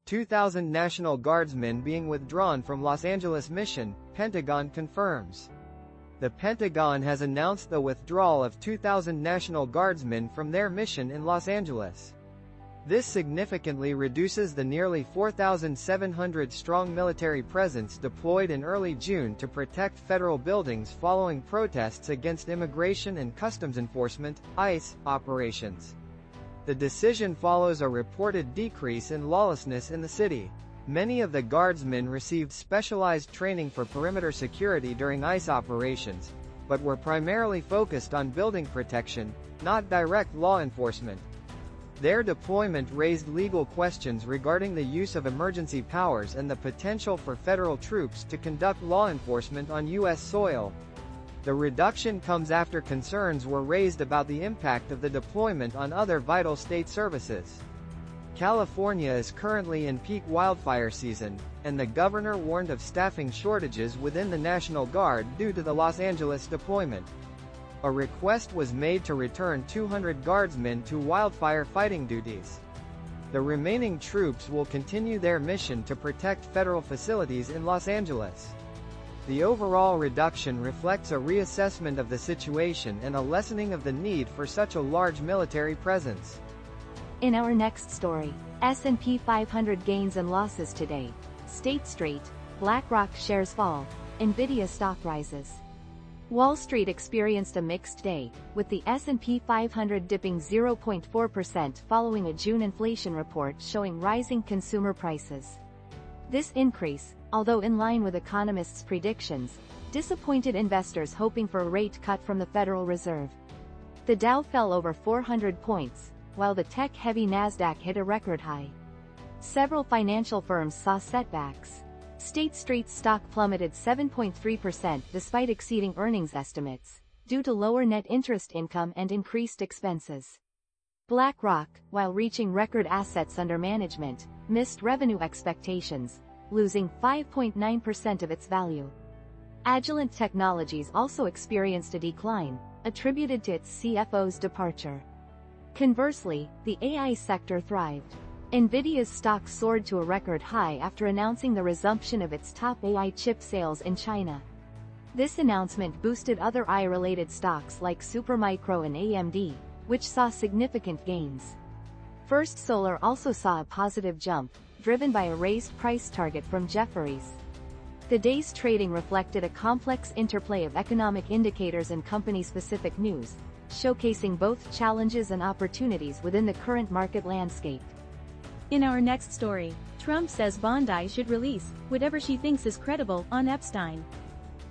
2,000 National Guardsmen being withdrawn from Los Angeles mission, Pentagon confirms. The Pentagon has announced the withdrawal of 2,000 National Guardsmen from their mission in Los Angeles. This significantly reduces the nearly 4,700-strong military presence deployed in early June to protect federal buildings following protests against Immigration and Customs Enforcement (ICE) operations. The decision follows a reported decrease in lawlessness in the city. Many of the Guardsmen received specialized training for perimeter security during ICE operations, but were primarily focused on building protection, not direct law enforcement. Their deployment raised legal questions regarding the use of emergency powers and the potential for federal troops to conduct law enforcement on U.S. soil. The reduction comes after concerns were raised about the impact of the deployment on other vital state services. California is currently in peak wildfire season, and the governor warned of staffing shortages within the National Guard due to the Los Angeles deployment. A request was made to return 200 Guardsmen to wildfire fighting duties. The remaining troops will continue their mission to protect federal facilities in Los Angeles. The overall reduction reflects a reassessment of the situation and a lessening of the need for such a large military presence. In our next story, S&P 500 gains and losses today. State Street, BlackRock Shares Fall, Nvidia Stock Rises. Wall Street experienced a mixed day, with the S&P 500 dipping 0.4% following a June inflation report showing rising consumer prices. This increase, although in line with economists' predictions, disappointed investors hoping for a rate cut from the Federal Reserve. The Dow fell over 400 points, while the tech-heavy Nasdaq hit a record high. Several financial firms saw setbacks. State Street's stock plummeted 7.3% despite exceeding earnings estimates, due to lower net interest income and increased expenses. BlackRock, while reaching record assets under management, missed revenue expectations, losing 5.9% of its value. Agilent Technologies also experienced a decline, attributed to its CFO's departure. Conversely, the AI sector thrived. Nvidia's stock soared to a record high after announcing the resumption of its top AI chip sales in China. This announcement boosted other AI-related stocks like Supermicro and AMD, which saw significant gains. First Solar also saw a positive jump, driven by a raised price target from Jefferies. The day's trading reflected a complex interplay of economic indicators and company-specific news, showcasing both challenges and opportunities within the current market landscape. In our next story, Trump says Bondi should release whatever she thinks is credible on Epstein.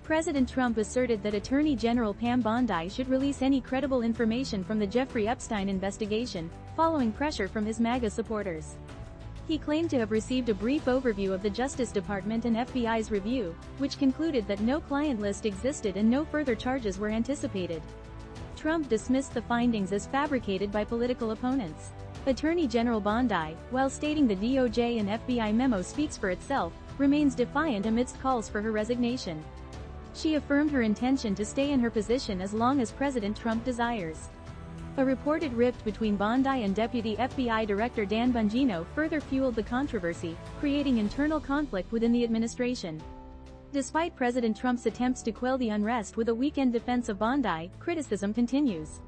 President Trump asserted that Attorney General Pam Bondi should release any credible information from the Jeffrey Epstein investigation, following pressure from his MAGA supporters. He claimed to have received a brief overview of the Justice Department and FBI's review, which concluded that no client list existed and no further charges were anticipated. Trump dismissed the findings as fabricated by political opponents. Attorney General Bondi, while stating the DOJ and FBI memo speaks for itself, remains defiant amidst calls for her resignation. She affirmed her intention to stay in her position as long as President Trump desires. A reported rift between Bondi and Deputy FBI Director Dan Bongino further fueled the controversy, creating internal conflict within the administration. Despite President Trump's attempts to quell the unrest with a weekend defense of Bondi, criticism continues.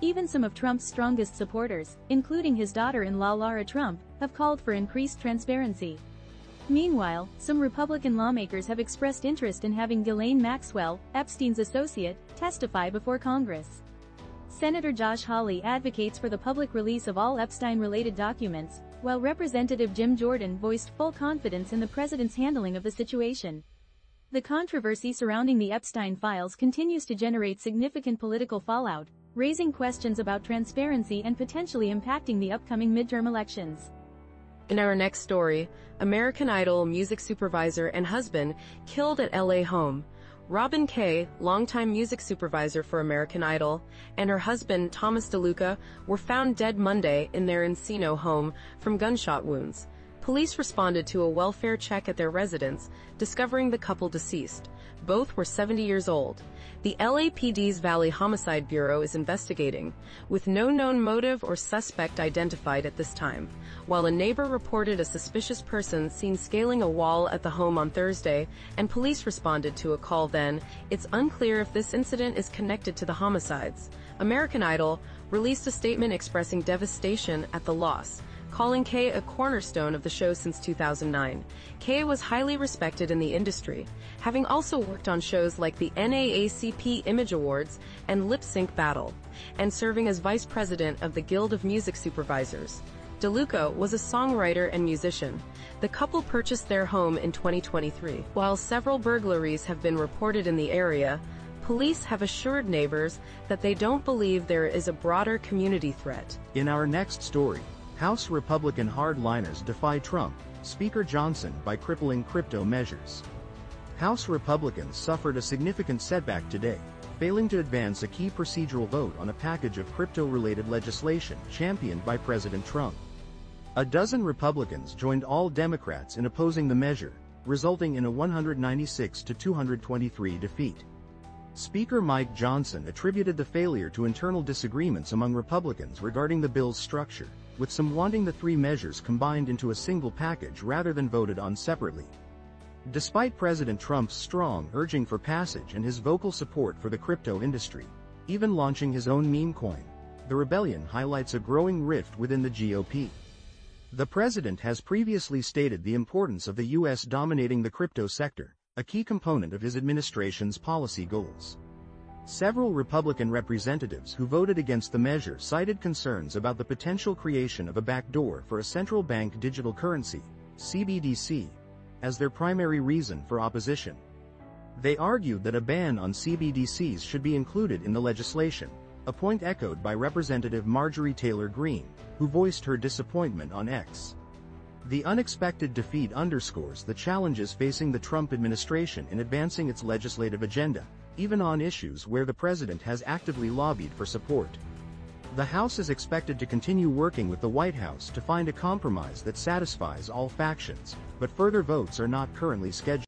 Even some of Trump's strongest supporters, including his daughter-in-law Lara Trump, have called for increased transparency. Meanwhile, some Republican lawmakers have expressed interest in having Ghislaine Maxwell, Epstein's associate, testify before Congress. Senator Josh Hawley advocates for the public release of all Epstein-related documents, while Representative Jim Jordan voiced full confidence in the president's handling of the situation. The controversy surrounding the Epstein files continues to generate significant political fallout, raising questions about transparency and potentially impacting the upcoming midterm elections. In our next story, American Idol music supervisor and husband killed at LA home. Robin Kay, longtime music supervisor for American Idol, and her husband Thomas DeLuca were found dead Monday in their Encino home from gunshot wounds. Police responded to a welfare check at their residence, discovering the couple deceased. Both were 70 years old. The LAPD's Valley Homicide Bureau is investigating, with no known motive or suspect identified at this time. While a neighbor reported a suspicious person seen scaling a wall at the home on Thursday, and police responded to a call then, it's unclear if this incident is connected to the homicides. American Idol released a statement expressing devastation at the loss, calling Kay a cornerstone of the show since 2009. Kay was highly respected in the industry, having also worked on shows like the NAACP Image Awards and Lip Sync Battle, and serving as vice president of the Guild of Music Supervisors. DeLuca was a songwriter and musician. The couple purchased their home in 2023. While several burglaries have been reported in the area, police have assured neighbors that they don't believe there is a broader community threat. In our next story, House Republican hardliners defy Trump, Speaker Johnson by crippling crypto measures. House Republicans suffered a significant setback today, failing to advance a key procedural vote on a package of crypto-related legislation championed by President Trump. A dozen Republicans joined all Democrats in opposing the measure, resulting in a 196-223 defeat. Speaker Mike Johnson attributed the failure to internal disagreements among Republicans regarding the bill's structure, with some wanting the three measures combined into a single package rather than voted on separately. Despite President Trump's strong urging for passage and his vocal support for the crypto industry, even launching his own meme coin, the rebellion highlights a growing rift within the GOP. The president has previously stated the importance of the U.S. dominating the crypto sector, a key component of his administration's policy goals. Several Republican representatives who voted against the measure cited concerns about the potential creation of a backdoor for a central bank digital currency, CBDC, as their primary reason for opposition. They argued that a ban on CBDCs should be included in the legislation, a point echoed by Representative Marjorie Taylor Greene, who voiced her disappointment on X. The unexpected defeat underscores the challenges facing the Trump administration in advancing its legislative agenda, even on issues where the president has actively lobbied for support. The House is expected to continue working with the White House to find a compromise that satisfies all factions, but further votes are not currently scheduled.